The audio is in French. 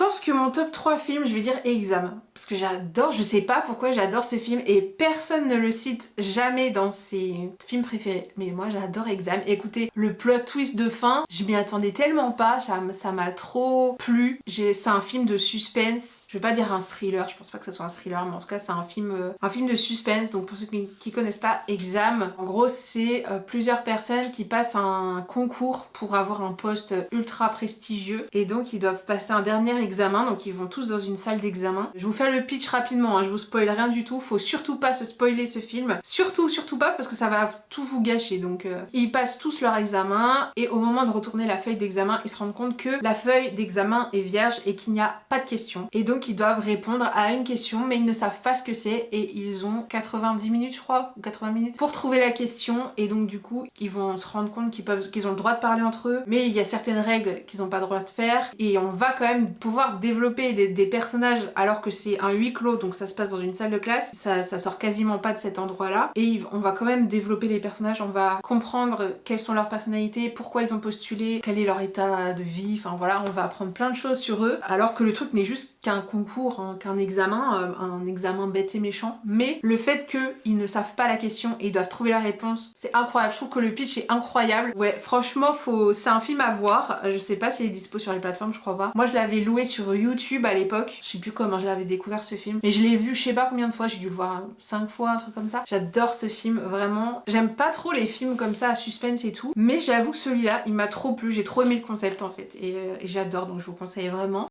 pense que mon top 3 films, je vais dire Exam. Parce que j'adore, je sais pas pourquoi j'adore ce film et personne ne le cite jamais dans ses films préférés. Mais moi j'adore Exam. Écoutez, le plot twist de fin, je m'y attendais tellement pas, ça m'a trop plu. C'est un film de suspense, je vais pas dire un thriller, je pense pas que ce soit un thriller, mais en tout cas c'est un film de suspense. Donc pour ceux qui connaissent pas Exam, en gros c'est plusieurs personnes qui passent un concours pour avoir un poste ultra prestigieux et donc ils doivent passer un dernier examen, donc ils vont tous dans une salle d'examen. Je vous fais le pitch rapidement, hein, je vous spoil rien du tout, faut surtout pas se spoiler ce film, surtout pas parce que ça va tout vous gâcher. Donc ils passent tous leur examen et au moment de retourner la feuille d'examen, ils se rendent compte que la feuille d'examen est vierge et qu'il n'y a pas de questions. Et donc ils doivent répondre à une question mais ils ne savent pas ce que c'est et ils ont 90 minutes je crois, ou 80 minutes pour trouver la question et donc du coup ils vont se rendre compte qu'ils ont le droit de parler entre eux mais il y a certaines règles qu'ils n'ont pas le droit de faire et on va quand même pouvoir développer des personnages alors que c'est un huis clos donc ça se passe dans une salle de classe, ça sort quasiment pas de cet endroit là et on va quand même développer les personnages, on va comprendre quelles sont leurs personnalités, pourquoi ils ont postulé, quel est leur état de vie, enfin voilà, on va apprendre plein de choses sur eux alors que le truc n'est juste qu'un concours, hein, qu'un examen, un examen bête et méchant, mais le fait qu'ils ne savent pas la question et ils doivent trouver la réponse, c'est incroyable, je trouve que le pitch est incroyable. Ouais, franchement, c'est un film à voir, je sais pas s'il est dispo sur les plateformes, je crois pas. Moi je l'avais loué sur YouTube à l'époque, je sais plus comment je l'avais découvert ce film, mais je l'ai vu je sais pas combien de fois, j'ai dû le voir 5 fois, un truc comme ça. J'adore ce film, vraiment. J'aime pas trop les films comme ça à suspense et tout, mais j'avoue que celui-là, il m'a trop plu, j'ai trop aimé le concept en fait, et j'adore, donc je vous conseille vraiment.